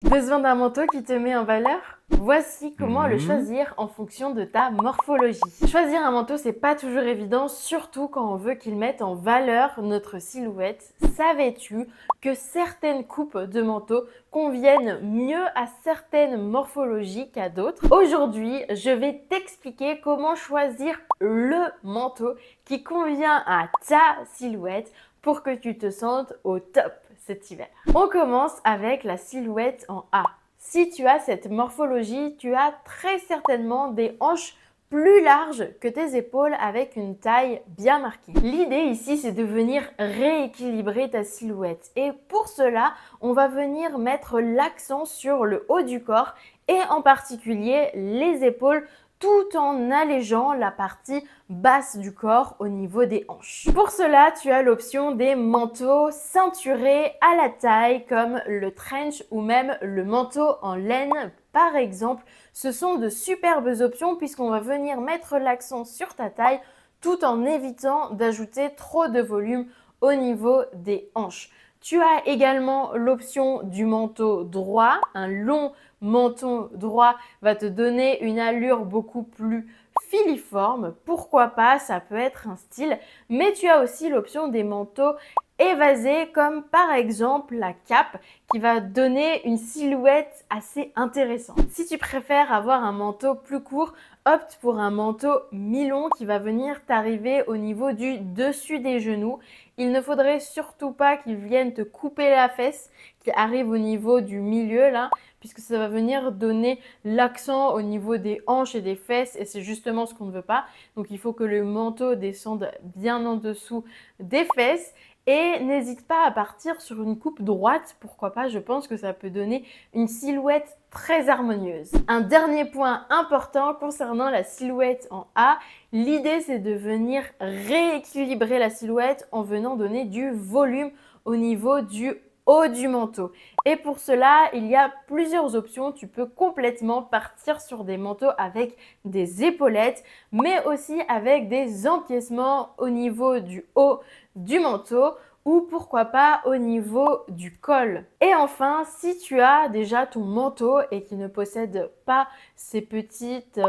Besoin d'un manteau qui te met en valeur? Voici comment le Mhm. choisir en fonction de ta morphologie. Choisir un manteau, c'est pas toujours évident, surtout quand on veut qu'il mette en valeur notre silhouette. Savais-tu que certaines coupes de manteau conviennent mieux à certaines morphologies qu'à d'autres? Aujourd'hui, je vais t'expliquer comment choisir le manteau qui convient à ta silhouette pour que tu te sentes au top cet hiver. On commence avec la silhouette en A. Si tu as cette morphologie, tu as très certainement des hanches plus larges que tes épaules avec une taille bien marquée. L'idée ici, c'est de venir rééquilibrer ta silhouette. Et pour cela, on va venir mettre l'accent sur le haut du corps et en particulier les épaules tout en allégeant la partie basse du corps au niveau des hanches. Pour cela, tu as l'option des manteaux ceinturés à la taille comme le trench ou même le manteau en laine par exemple. Ce sont de superbes options puisqu'on va venir mettre l'accent sur ta taille tout en évitant d'ajouter trop de volume au niveau des hanches. Tu as également l'option du manteau droit, un long manteau droit va te donner une allure beaucoup plus filiforme. Pourquoi pas, ça peut être un style. Mais tu as aussi l'option des manteaux évasés comme par exemple la cape qui va donner une silhouette assez intéressante. Si tu préfères avoir un manteau plus court, opte pour un manteau mi-long qui va venir t'arriver au niveau du dessus des genoux. Il ne faudrait surtout pas qu'il vienne te couper la fesse, qui arrive au niveau du milieu là, puisque ça va venir donner l'accent au niveau des hanches et des fesses et c'est justement ce qu'on ne veut pas. Donc il faut que le manteau descende bien en dessous des fesses. Et n'hésite pas à partir sur une coupe droite, pourquoi pas, je pense que ça peut donner une silhouette très harmonieuse. Un dernier point important concernant la silhouette en A, l'idée c'est de venir rééquilibrer la silhouette en venant donner du volume au niveau du haut du manteau. Et pour cela, il y a plusieurs options. Tu peux complètement partir sur des manteaux avec des épaulettes, mais aussi avec des empiècements au niveau du haut du manteau ou pourquoi pas au niveau du col. Et enfin, si tu as déjà ton manteau et qui ne possède pas ces petites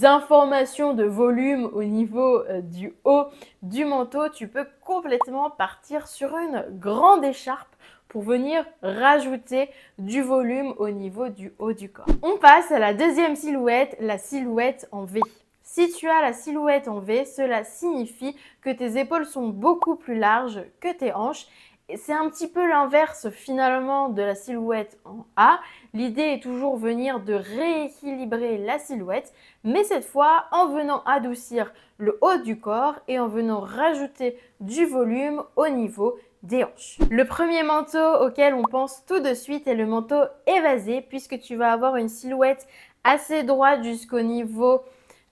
informations de volume au niveau du haut du manteau, tu peux complètement partir sur une grande écharpe pour venir rajouter du volume au niveau du haut du corps. On passe à la deuxième silhouette, la silhouette en V. Si tu as la silhouette en V, cela signifie que tes épaules sont beaucoup plus larges que tes hanches. Et c'est un petit peu l'inverse finalement de la silhouette en A. L'idée est toujours venir de rééquilibrer la silhouette, mais cette fois en venant adoucir le haut du corps et en venant rajouter du volume au niveau des hanches. Le premier manteau auquel on pense tout de suite est le manteau évasé puisque tu vas avoir une silhouette assez droite jusqu'au niveau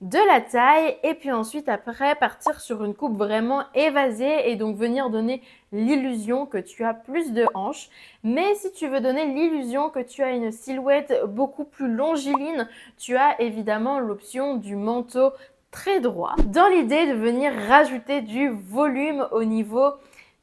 de la taille et puis ensuite après partir sur une coupe vraiment évasée et donc venir donner l'illusion que tu as plus de hanches. Mais si tu veux donner l'illusion que tu as une silhouette beaucoup plus longiligne, tu as évidemment l'option du manteau très droit. Dans l'idée de venir rajouter du volume au niveau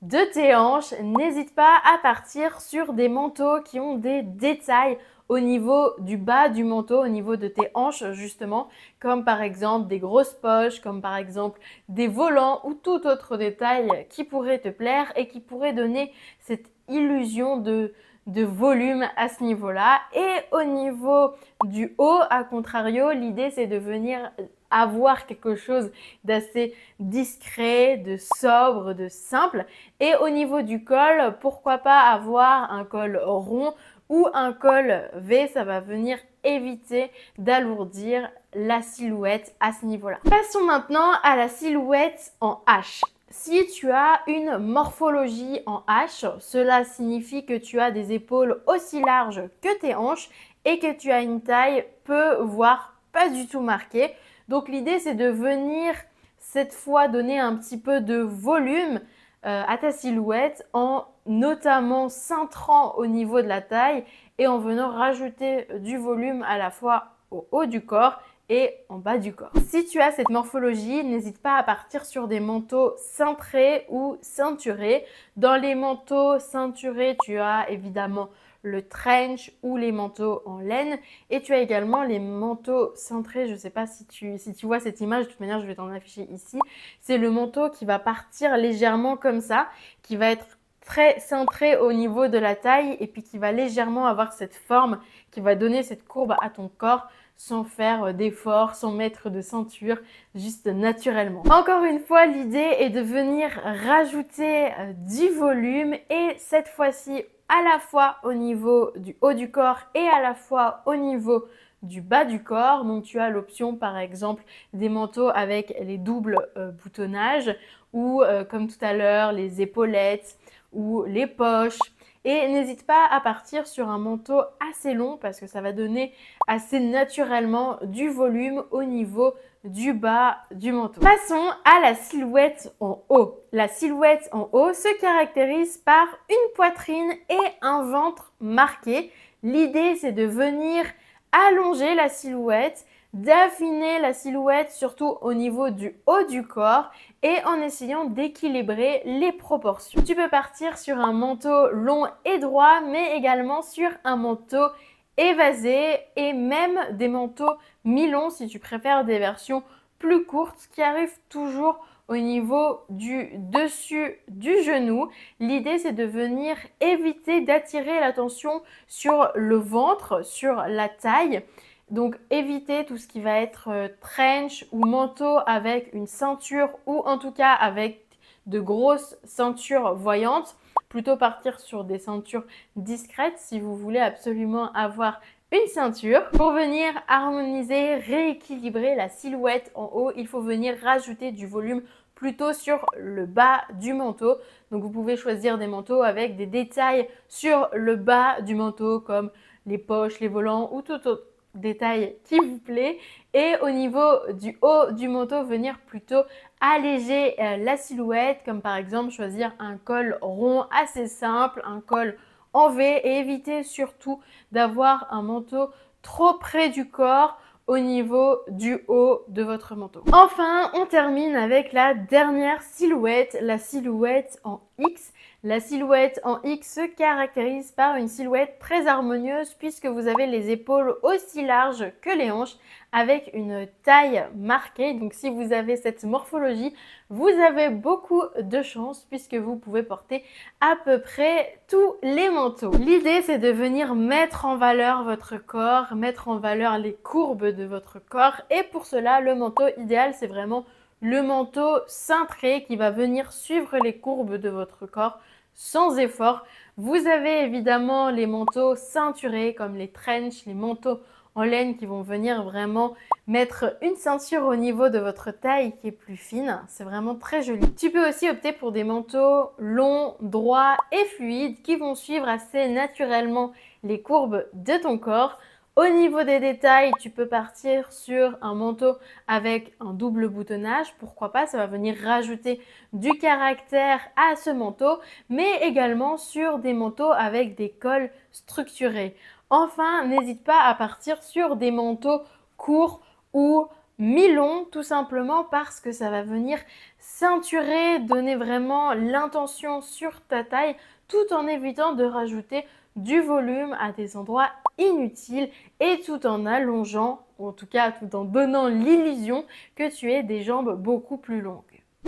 de tes hanches, n'hésite pas à partir sur des manteaux qui ont des détails au niveau du bas du manteau, au niveau de tes hanches justement, comme par exemple des grosses poches, comme par exemple des volants ou tout autre détail qui pourrait te plaire et qui pourrait donner cette illusion de volume à ce niveau-là. Et au niveau du haut, à contrario, l'idée c'est de venir avoir quelque chose d'assez discret, de sobre, de simple. Et au niveau du col, pourquoi pas avoir un col rond ou un col V, ça va venir éviter d'alourdir la silhouette à ce niveau-là. Passons maintenant à la silhouette en H. Si tu as une morphologie en H, cela signifie que tu as des épaules aussi larges que tes hanches et que tu as une taille peu, voire pas du tout marquée. Donc l'idée c'est de venir cette fois donner un petit peu de volume à ta silhouette en notamment cintrant au niveau de la taille et en venant rajouter du volume à la fois au haut du corps et en bas du corps. Si tu as cette morphologie, n'hésite pas à partir sur des manteaux cintrés ou ceinturés. Dans les manteaux ceinturés, tu as évidemment le trench ou les manteaux en laine. Et tu as également les manteaux cintrés. Je ne sais pas si tu vois cette image, de toute manière, je vais t'en afficher ici. C'est le manteau qui va partir légèrement comme ça, qui va être très cintré au niveau de la taille et puis qui va légèrement avoir cette forme qui va donner cette courbe à ton corps sans faire d'effort, sans mettre de ceinture, juste naturellement. Encore une fois, l'idée est de venir rajouter du volume et cette fois-ci à la fois au niveau du haut du corps et à la fois au niveau du bas du corps. Donc tu as l'option par exemple des manteaux avec les doubles boutonnages ou comme tout à l'heure les épaulettes ou les poches. Et n'hésite pas à partir sur un manteau assez long parce que ça va donner assez naturellement du volume au niveau du bas du manteau. Passons à la silhouette en haut. La silhouette en haut se caractérise par une poitrine et un ventre marqué. L'idée, c'est de venir allonger la silhouette, d'affiner la silhouette surtout au niveau du haut du corps et en essayant d'équilibrer les proportions. Tu peux partir sur un manteau long et droit mais également sur un manteau évasé et même des manteaux mi-longs si tu préfères des versions plus courtes qui arrivent toujours au niveau du dessus du genou. L'idée, c'est de venir éviter d'attirer l'attention sur le ventre, sur la taille. Donc, éviter tout ce qui va être trench ou manteau avec une ceinture ou en tout cas avec de grosses ceintures voyantes. Plutôt partir sur des ceintures discrètes si vous voulez absolument avoir une ceinture. Pour venir harmoniser, rééquilibrer la silhouette en haut, il faut venir rajouter du volume plutôt sur le bas du manteau. Donc vous pouvez choisir des manteaux avec des détails sur le bas du manteau comme les poches, les volants ou tout autre détail qui vous plaît. Et au niveau du haut du manteau, venir plutôt alléger la silhouette comme par exemple choisir un col rond assez simple, un col en V et éviter surtout d'avoir un manteau trop près du corps au niveau du haut de votre manteau. Enfin, on termine avec la dernière silhouette, la silhouette en X. La silhouette en X se caractérise par une silhouette très harmonieuse puisque vous avez les épaules aussi larges que les hanches avec une taille marquée. Donc si vous avez cette morphologie, vous avez beaucoup de chance puisque vous pouvez porter à peu près tous les manteaux. L'idée, c'est de venir mettre en valeur votre corps, mettre en valeur les courbes de votre corps et pour cela, le manteau idéal, c'est vraiment le manteau cintré qui va venir suivre les courbes de votre corps sans effort. Vous avez évidemment les manteaux ceinturés comme les trench, les manteaux en laine qui vont venir vraiment mettre une ceinture au niveau de votre taille qui est plus fine. C'est vraiment très joli. Tu peux aussi opter pour des manteaux longs, droits et fluides qui vont suivre assez naturellement les courbes de ton corps. Au niveau des détails, tu peux partir sur un manteau avec un double boutonnage. Pourquoi pas, ça va venir rajouter du caractère à ce manteau, mais également sur des manteaux avec des cols structurés. Enfin, n'hésite pas à partir sur des manteaux courts ou mi-longs, tout simplement parce que ça va venir ceinturer, donner vraiment l'intention sur ta taille, tout en évitant de rajouter du volume à des endroits inutiles et tout en allongeant, ou en tout cas tout en donnant l'illusion que tu aies des jambes beaucoup plus longues.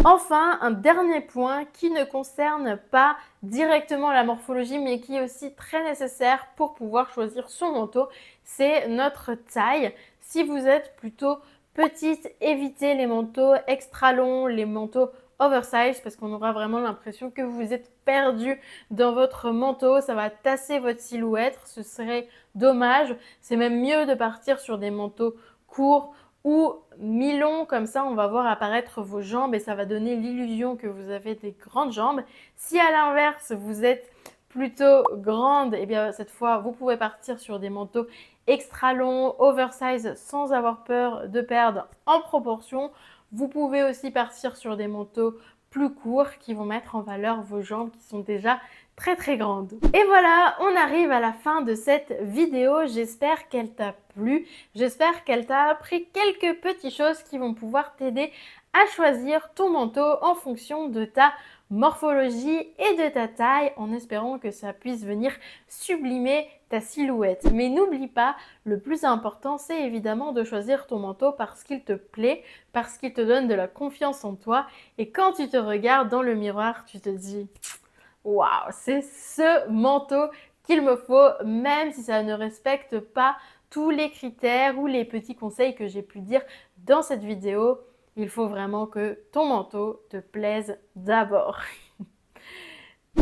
Enfin, un dernier point qui ne concerne pas directement la morphologie mais qui est aussi très nécessaire pour pouvoir choisir son manteau, c'est notre taille. Si vous êtes plutôt petite, évitez les manteaux extra longs, les manteaux oversize parce qu'on aura vraiment l'impression que vous êtes perdu dans votre manteau, ça va tasser votre silhouette, ce serait dommage. C'est même mieux de partir sur des manteaux courts ou mi-longs, comme ça on va voir apparaître vos jambes et ça va donner l'illusion que vous avez des grandes jambes. Si à l'inverse vous êtes plutôt grande, et bien cette fois vous pouvez partir sur des manteaux extra longs, oversize sans avoir peur de perdre en proportion. Vous pouvez aussi partir sur des manteaux plus courts qui vont mettre en valeur vos jambes qui sont déjà très grandes. Et voilà, on arrive à la fin de cette vidéo. J'espère qu'elle t'a plu. J'espère qu'elle t'a appris quelques petites choses qui vont pouvoir t'aider à choisir ton manteau en fonction de ta morphologie et de ta taille en espérant que ça puisse venir sublimer ta silhouette. Mais n'oublie pas, le plus important, c'est évidemment de choisir ton manteau parce qu'il te plaît, parce qu'il te donne de la confiance en toi. Et quand tu te regardes dans le miroir, tu te dis « Waouh, c'est ce manteau qu'il me faut, même si ça ne respecte pas tous les critères ou les petits conseils que j'ai pu dire dans cette vidéo. Il faut vraiment que ton manteau te plaise d'abord. »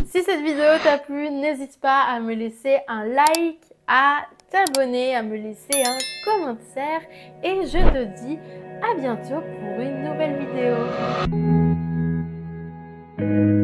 Si cette vidéo t'a plu, n'hésite pas à me laisser un like, à t'abonner, à me laisser un commentaire et je te dis à bientôt pour une nouvelle vidéo.